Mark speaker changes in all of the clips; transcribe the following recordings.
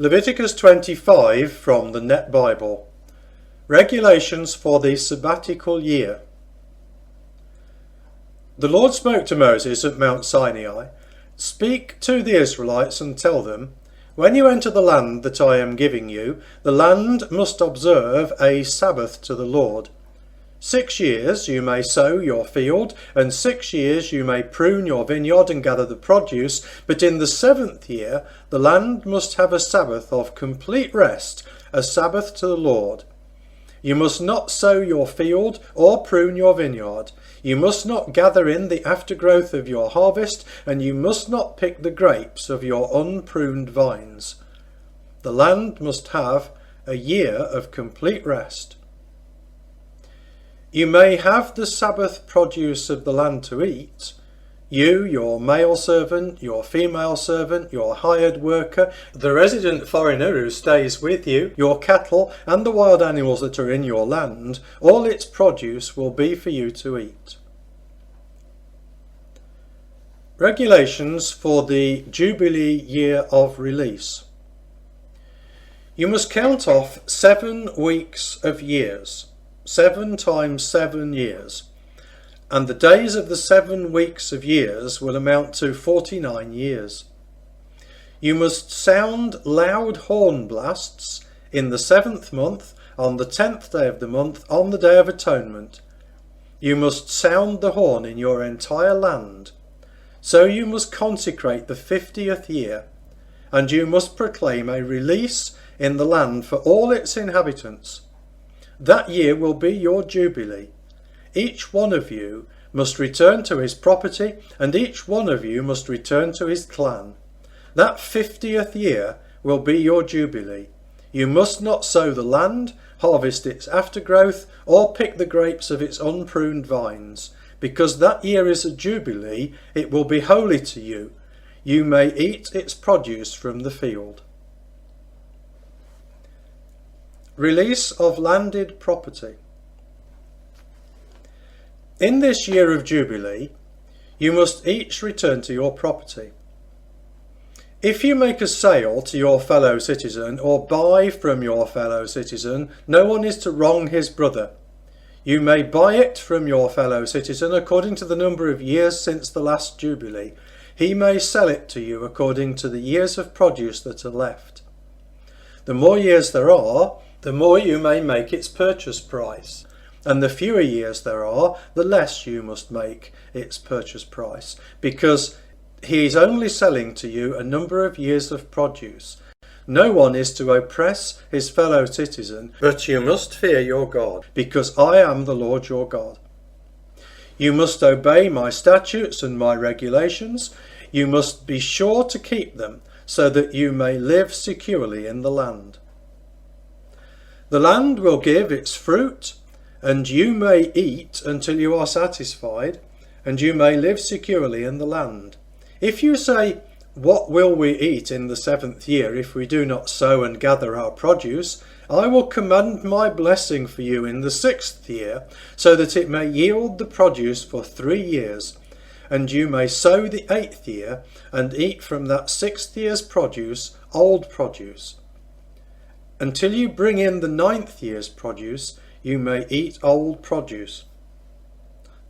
Speaker 1: Leviticus 25 from the Net Bible. Regulations for the Sabbatical year. The Lord spoke to Moses at Mount Sinai. Speak to the Israelites and tell them, when you enter the land that I am giving you, the land must observe a Sabbath to the Lord. 6 years you may sow your field, and 6 years you may prune your vineyard and gather the produce, but in the 7th year the land must have a Sabbath of complete rest, a Sabbath to the Lord. You must not sow your field or prune your vineyard. You must not gather in the aftergrowth of your harvest, and you must not pick the grapes of your unpruned vines. The land must have a year of complete rest. You may have the Sabbath produce of the land to eat, you, your male servant, your female servant, your hired worker, the resident foreigner who stays with you, your cattle and the wild animals that are in your land. All its produce will be for you to eat. Regulations for the Jubilee year of release. You must count off 7 weeks of years. 7 times 7 years, and the days of the 7 weeks of years will amount to 49 years. You must sound loud horn blasts in the 7th month, on the 10th day of the month, on the Day of Atonement. You must sound the horn in your entire land. So you must consecrate the 50th year, and you must proclaim a release in the land for all its inhabitants. That year will be your Jubilee. Each one of you must return to his property, and each one of you must return to his clan. That 50th year will be your Jubilee. You must not sow the land, harvest its aftergrowth, or pick the grapes of its unpruned vines. Because that year is a Jubilee, it will be holy to you. You may eat its produce from the field. Release of landed property. In this year of Jubilee, you must each return to your property. If you make a sale to your fellow citizen or buy from your fellow citizen, no one is to wrong his brother. You may buy it from your fellow citizen according to the number of years since the last Jubilee. He may sell it to you according to the years of produce that are left. The more years there are, the more you may make its purchase price, and the fewer years there are, the less you must make its purchase price, because he is only selling to you a number of years of produce. No one is to oppress his fellow citizen, but you must fear your God, because I am the Lord your God. You must obey my statutes and my regulations. You must be sure to keep them, so that you may live securely in the land. The land will give its fruit, and you may eat until you are satisfied, and you may live securely in the land. If you say, what will we eat in the 7th year if we do not sow and gather our produce? I will command my blessing for you in the 6th year, so that it may yield the produce for 3 years. And you may sow the 8th year, and eat from that 6th year's produce, old produce. Until you bring in the 9th year's produce, you may eat old produce.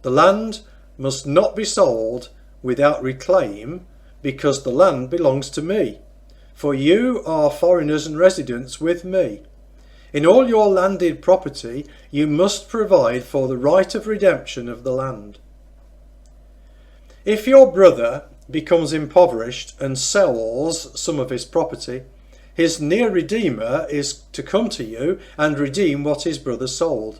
Speaker 1: The land must not be sold without reclaim, because the land belongs to me. For you are foreigners and residents with me. In all your landed property, you must provide for the right of redemption of the land. If your brother becomes impoverished and sells some of his property, his near redeemer is to come to you and redeem what his brother sold.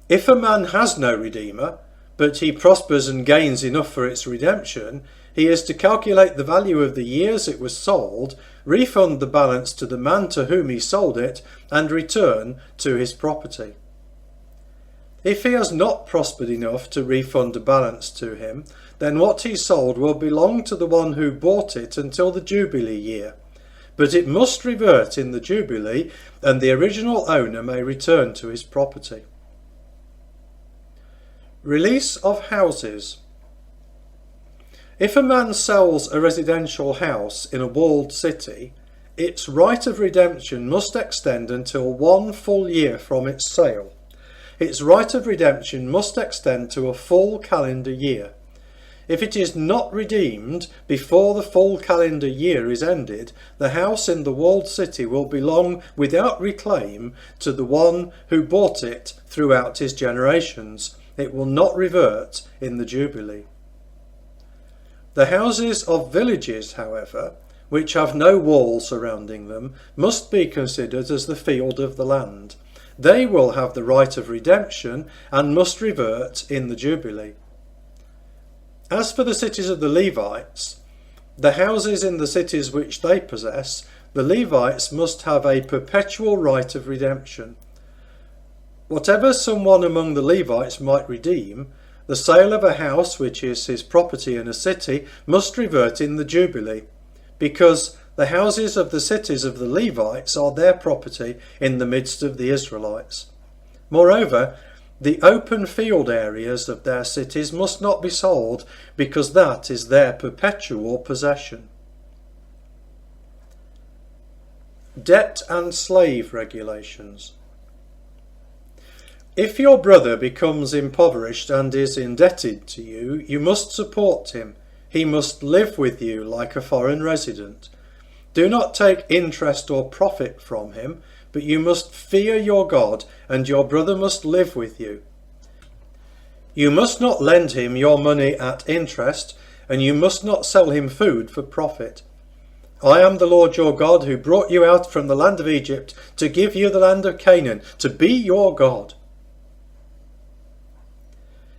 Speaker 1: If a man has no redeemer, but he prospers and gains enough for its redemption, he is to calculate the value of the years it was sold, refund the balance to the man to whom he sold it, and return to his property. If he has not prospered enough to refund the balance to him, then what he sold will belong to the one who bought it until the Jubilee year. But it must revert in the Jubilee, and the original owner may return to his property. Release of houses. If a man sells a residential house in a walled city, its right of redemption must extend until 1 full year from its sale. Its right of redemption must extend to a full calendar year. If it is not redeemed before the full calendar year is ended, the house in the walled city will belong without reclaim to the one who bought it throughout his generations. It will not revert in the Jubilee. The houses of villages, however, which have no wall surrounding them, must be considered as the field of the land. They will have the right of redemption and must revert in the Jubilee. As for the cities of the Levites, the houses in the cities which they possess, the Levites must have a perpetual right of redemption. Whatever someone among the Levites might redeem, the sale of a house which is his property in a city must revert in the Jubilee, because the houses of the cities of the Levites are their property in the midst of the Israelites. Moreover, the open field areas of their cities must not be sold, because that is their perpetual possession. Debt and slave regulations. If your brother becomes impoverished and is indebted to you, you must support him. He must live with you like a foreign resident. Do not take interest or profit from him, but you must fear your God, and your brother must live with you. You must not lend him your money at interest, and you must not sell him food for profit. I am the Lord your God, who brought you out from the land of Egypt to give you the land of Canaan, to be your God.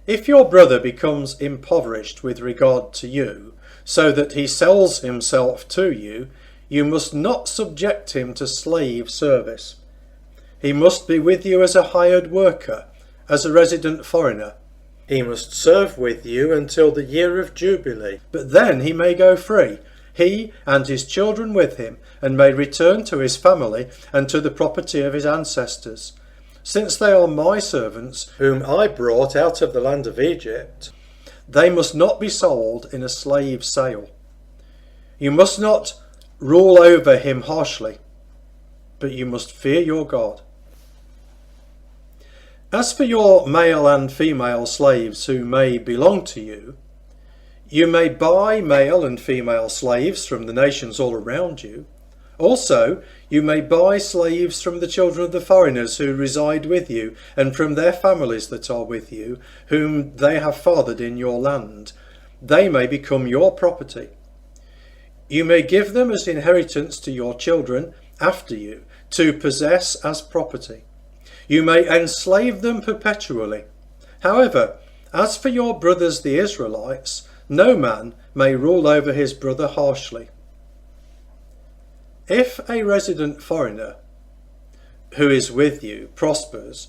Speaker 1: If your brother becomes impoverished with regard to you, so that he sells himself to you, you must not subject him to slave service. He must be with you as a hired worker, as a resident foreigner. He must serve with you until the year of Jubilee, but then he may go free, he and his children with him, and may return to his family and to the property of his ancestors. Since they are my servants, whom I brought out of the land of Egypt, they must not be sold in a slave sale. You must not rule over him harshly, but you must fear your God. As for your male and female slaves who may belong to you, you may buy male and female slaves from the nations all around you. Also, you may buy slaves from the children of the foreigners who reside with you, and from their families that are with you, whom they have fathered in your land. They may become your property. You may give them as inheritance to your children after you, to possess as property. You may enslave them perpetually. However, as for your brothers the Israelites, no man may rule over his brother harshly. If a resident foreigner who is with you prospers,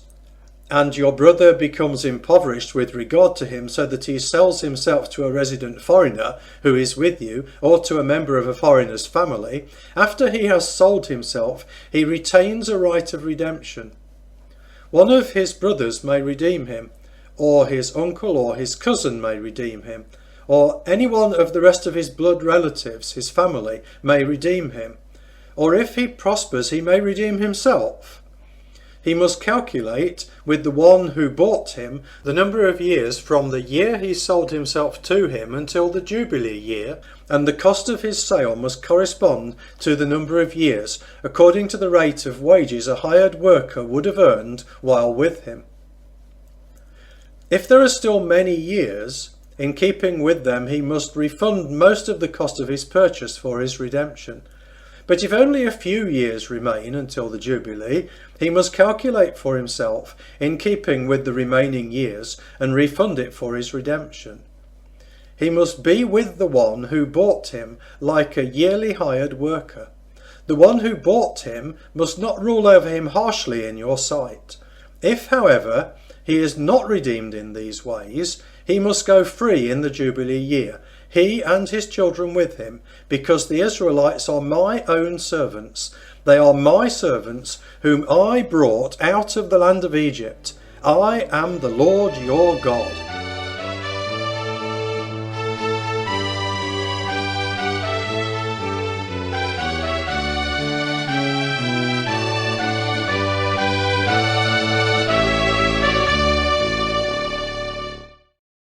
Speaker 1: and your brother becomes impoverished with regard to him, so that he sells himself to a resident foreigner who is with you, or to a member of a foreigner's family, after he has sold himself, he retains a right of redemption. One of his brothers may redeem him, or his uncle or his cousin may redeem him, or any one of the rest of his blood relatives, his family, may redeem him. Or if he prospers, he may redeem himself. He must calculate with the one who bought him the number of years from the year he sold himself to him until the Jubilee year, and the cost of his sale must correspond to the number of years, according to the rate of wages a hired worker would have earned while with him. If there are still many years, in keeping with them he must refund most of the cost of his purchase for his redemption. But if only a few years remain until the Jubilee, he must calculate for himself in keeping with the remaining years and refund it for his redemption. He must be with the one who bought him like a yearly hired worker. The one who bought him must not rule over him harshly in your sight. If, however, he is not redeemed in these ways, he must go free in the Jubilee year, he and his children with him, because the Israelites are my own servants. They are my servants, whom I brought out of the land of Egypt. I am the Lord your God.